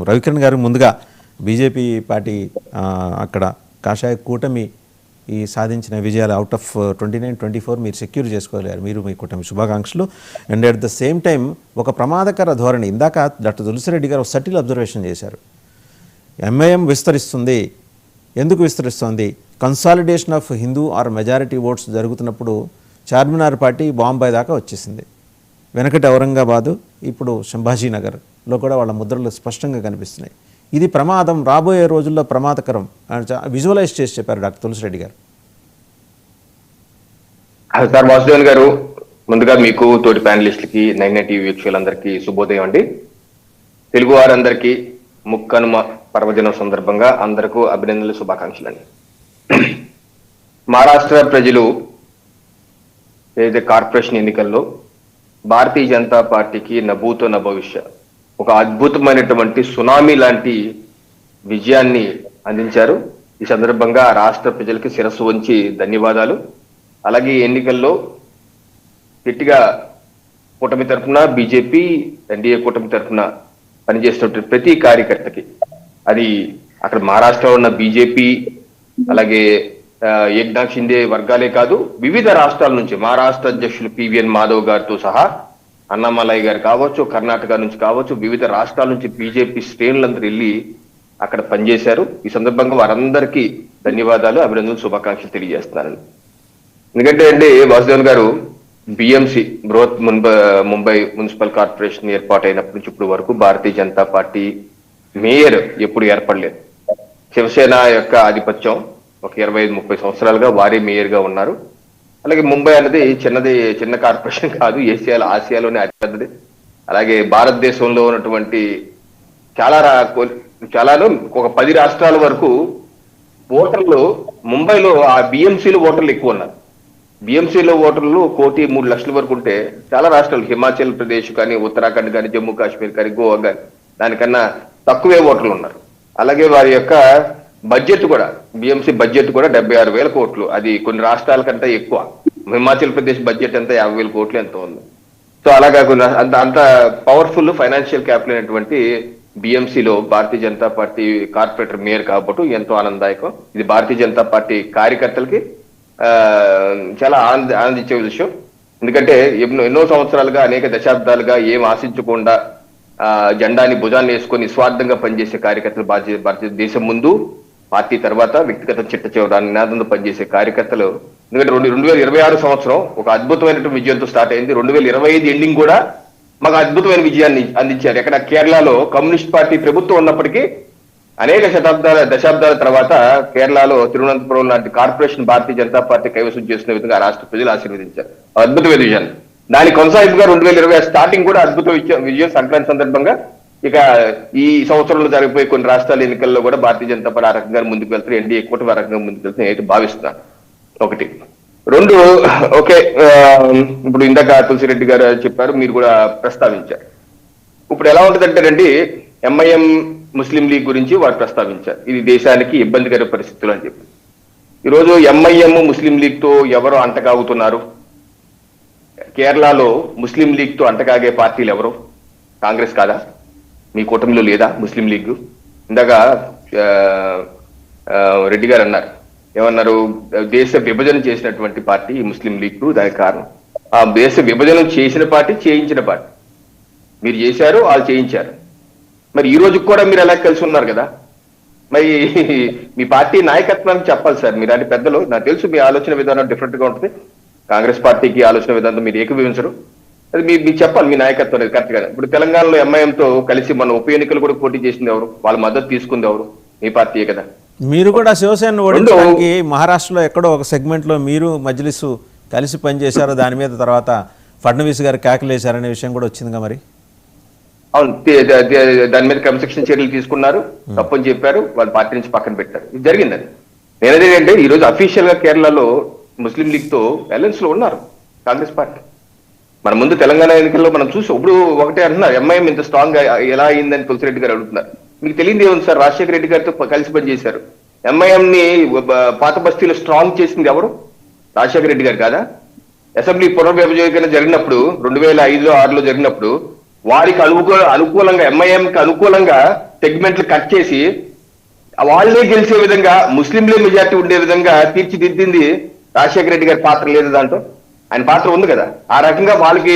రవికిరణ్ గారు, ముందుగా BJP party అక్కడ కాషాయ కూటమి ఈ సాధించిన విజయాలు అవుట్ ఆఫ్ 29-24 మీరు సెక్యూర్ చేసుకోగలిగారు, మీరు మీ కూటమి, శుభాకాంక్షలు. And at the same time ఒక ప్రమాదకర ధోరణి, ఇందాక డాక్టర్ తులసిరెడ్డి గారు ఒక సటిల్ అబ్జర్వేషన్ చేశారు. ఎంఐఎం విస్తరిస్తుంది, ఎందుకు విస్తరిస్తుంది? Consolidation of Hindu or majority votes జరుగుతున్నప్పుడు చార్మినార్ పార్టీ బాంబే దాకా వచ్చేసింది. వెనకటి ఔరంగాబాదు, ఇప్పుడు సంభాజీనగర్లో కూడా వాళ్ళ ముద్రలు స్పష్టంగా కనిపిస్తున్నాయి. ఇది ప్రమాదం, రాబోయే రోజుల్లో ప్రమాదకరం విజువలైజ్ చేసి చెప్పారు డాక్టర్ తులసిరెడ్డి గారు. సార్ వాసుదేవన్ గారు, ముందుగా మీకు, తోటి ప్యానలిస్టులకి, 99 టీవీ వీక్షకులందరికీ శుభోదయం అండి. తెలుగు వారందరికీ ముక్కనుమ పర్వదినం సందర్భంగా అందరికీ అభినందనలు, శుభాకాంక్షలు అండి. మహారాష్ట్ర ప్రజలు ఏదైతే కార్పొరేషన్ ఎన్నికల్లో భారతీయ జనతా పార్టీకి నభూతో నభవిష్య ఒక అద్భుతమైనటువంటి సునామీ లాంటి విజయాన్ని అందించారు. ఈ సందర్భంగా రాష్ట్ర ప్రజలకి శిరస్సు వంచి ధన్యవాదాలు. అలాగే ఎన్నికల్లో గట్టిగా కూటమి తరఫున, బీజేపీ ఎన్డీఏ కూటమి తరఫున పనిచేస్తున్న ప్రతి కార్యకర్తకి, అది అక్కడ మహారాష్ట్రలో ఉన్న బీజేపీ అలాగే ఏక్నాథ్ షిండే వర్గాలే కాదు, వివిధ రాష్ట్రాల నుంచి మహారాష్ట్ర అధ్యక్షులు పివిఎన్ మాధవ్ గారితో సహా అన్నామలై గారు కావచ్చు, కర్ణాటక నుంచి కావచ్చు, వివిధ రాష్ట్రాల నుంచి బీజేపీ శ్రేణులందరూ వెళ్ళి అక్కడ పనిచేశారు. ఈ సందర్భంగా వారందరికీ ధన్యవాదాలు, అభినందనలు, శుభాకాంక్షలు తెలియజేస్తున్నారు. ఎందుకంటే అండి వాసుదేవన్ గారు, బిఎంసి బృహత్ ముంబై మున్సిపల్ కార్పొరేషన్ ఏర్పాటైనప్పటి నుంచి ఇప్పుడు వరకు భారతీయ జనతా పార్టీ మేయర్ ఎప్పుడు ఏర్పడలేదు. శివసేన యొక్క ఆధిపత్యం ఒక 25-30 సంవత్సరాలుగా వారే మేయర్ గా ఉన్నారు. అలాగే ముంబై అనేది చిన్న కార్పొరేషన్ కాదు, ఆసియాలోనే అతిపెద్దది. అలాగే భారతదేశంలో ఉన్నటువంటి చాలాలో ఒక 10 రాష్ట్రాల వరకు ఓటర్లు ముంబైలో ఆ బిఎంసీలో ఓటర్లు ఎక్కువ ఉన్నారు. బిఎంసీలో ఓటర్లు 1,03,00,000 వరకు ఉంటే చాలా రాష్ట్రాలు, హిమాచల్ ప్రదేశ్ కానీ, ఉత్తరాఖండ్ కానీ, జమ్మూ కాశ్మీర్ కానీ, గోవా కానీ దానికన్నా తక్కువే ఓటర్లు ఉన్నారు. అలాగే వారి యొక్క బడ్జెట్ కూడా, బిఎంసీ బడ్జెట్ కూడా 76,000 కోట్లు. అది కొన్ని రాష్ట్రాల కంటే ఎక్కువ. హిమాచల్ ప్రదేశ్ బడ్జెట్ అంతా 50,000 కోట్లు ఎంతో ఉంది. సో అలాగా అంత పవర్ఫుల్ ఫైనాన్షియల్ క్యాపిటల్ అయినటువంటి బిఎంసీలో Bharatiya Janata party corporator mayor కాబట్టి ఎంతో ఆనందదాయకం. ఇది భారతీయ జనతా పార్టీ కార్యకర్తలకి చాలా ఆనందించే విషయం. ఎందుకంటే ఎన్నో సంవత్సరాలుగా, అనేక దశాబ్దాలుగా ఏం ఆశించకుండా జెండాని భుజాన్ని వేసుకొని నిస్వార్థంగా పనిచేసే కార్యకర్తలు, భారతీయ దేశం ముందు, పార్టీ తర్వాత వ్యక్తిగత చిట్ట చివరి నినాదంతో పనిచేసే కార్యకర్తలు. ఎందుకంటే 2026 సంవత్సరం ఒక అద్భుతమైనటువంటి విజయంతో స్టార్ట్ అయింది. 2025 ఎండింగ్ కూడా మాకు అద్భుతమైన విజయాన్ని అందించారు. ఎక్కడ కేరళలో కమ్యూనిస్ట్ పార్టీ ప్రభుత్వం ఉన్నప్పటికీ అనేక దశాబ్దాల తర్వాత కేరళలో తిరువనంతపురం లాంటి కార్పొరేషన్ భారతీయ జనతా పార్టీ కైవసం చేసిన విధంగా రాష్ట్ర ప్రజలు ఆశీర్వదించారు. అద్భుతమైన విజయాన్ని. దాని కొనసాగింపుగా 2020 స్టార్టింగ్ కూడా అద్భుత విజయం. సంక్రాంతి సందర్భంగా ఇక ఈ సంవత్సరంలో జరిగిపోయి కొన్ని రాష్ట్రాల ఎన్నికల్లో కూడా భారతీయ జనతా పార్టీ ఆ రకంగా ముందుకు వెళ్తారు, ఎన్డీఏ కూటమి ఆ రకంగా ముందుకు వెళ్తారు అయితే భావిస్తున్నాను. ఒకటి. రెండు, ఓకే, ఇప్పుడు ఇందాక తులసిరెడ్డి గారు చెప్పారు, మీరు కూడా ప్రస్తావించారు. ఇప్పుడు ఎలా ఉంటుందంటేనండి, ఎంఐఎం ముస్లిం లీగ్ గురించి వారు ప్రస్తావించారు. ఇది దేశానికి ఇబ్బందికర పరిస్థితులు అని చెప్పి. ఈరోజు ఎంఐఎం ముస్లిం లీగ్ తో ఎవరు అంటకాగుతున్నారు? కేరళలో ముస్లిం లీగ్ తో అంటకాగే పార్టీలు ఎవరు? కాంగ్రెస్ కాదా? మీ కూటమిలో లేదా ముస్లిం లీగ్? ఇందాక రెడ్డి గారు అన్నారు, ఏమన్నారు? దేశ విభజన చేసినటువంటి పార్టీ ముస్లిం లీగ్. దానికి కారణం ఆ దేశ విభజన చేసిన పార్టీ, చేయించిన పార్టీ. మీరు చేశారు, వాళ్ళు చేయించారు. మరి ఈ రోజు కూడా మీరు ఎలా కలిసి ఉన్నారు కదా. మరి మీ పార్టీ నాయకత్వానికి చెప్పాలి సార్. మీరు అంటే పెద్దలు, నాకు తెలుసు మీ ఆలోచన విధానం డిఫరెంట్ గా ఉంటుంది. కాంగ్రెస్ పార్టీకి ఆలోచన విధానం మీరు ఏకీభవించరు. అది మీకు చెప్పాలి, మీ నాయకత్వం అనేది కరెక్ట్ గా. ఇప్పుడు తెలంగాణలో ఎంఐఎంతో కలిసి మన ఉప ఎన్నికలు కూడా పోటీ చేసింది ఎవరు? వాళ్ళ మద్దతు తీసుకుంది ఎవరు? మీ పార్టీయే కదా. మీరు కూడా శివసేన ఓడించడానికి మహారాష్ట్రలో ఎక్కడో ఒక సెగ్మెంట్ లో మీరు మజ్లిస్ కలిసి పనిచేశారు. దాని మీద తర్వాత ఫడ్నవీస్ గారు కేకలేశారనే విషయం కూడా వచ్చిందిగా. మరి అవును, దాని మీద క్రమశిక్షణ చర్యలు తీసుకున్నారు, తప్పని చెప్పారు, వాళ్ళ పార్టీ నుంచి పక్కన పెట్టారు. ఇది జరిగిందని నేనదేంటే, ఈ రోజు అఫీషియల్ గా కేరళలో ముస్లిం లీగ్ తో అలయన్స్ లో ఉన్నారు కాంగ్రెస్ పార్టీ. మన ముందు తెలంగాణ ఎన్నికల్లో మనం చూసి ఇప్పుడు ఒకటే అంటున్నారు, ఎంఐఎం ఇంత స్ట్రాంగ్ గా ఎలా అయిందని తులసిరెడ్డి గారు అడుగుతున్నారు. మీకు తెలియదు ఏముంది సార్, రాజశేఖర రెడ్డి గారితో కలిసి పనిచేశారు. ఎంఐఎం ని పాత బస్తీలో స్ట్రాంగ్ చేసింది ఎవరు? రాజశేఖర రెడ్డి గారు కాదా? అసెంబ్లీ పునర్విభజన జరిగినప్పుడు 2005-06లో జరిగినప్పుడు వారికి అనుకూలంగా ఎంఐఎంకి అనుకూలంగా సెగ్మెంట్లు కట్ చేసి వాళ్ళే గెలిచే విధంగా ముస్లింలే మెజార్టీ ఉండే విధంగా తీర్చిదిద్దింది రాజశేఖర రెడ్డి గారి పాత్ర లేదు దాంట్లో. ఆయన పాత్ర ఉంది కదా. ఆ రకంగా వాళ్ళకి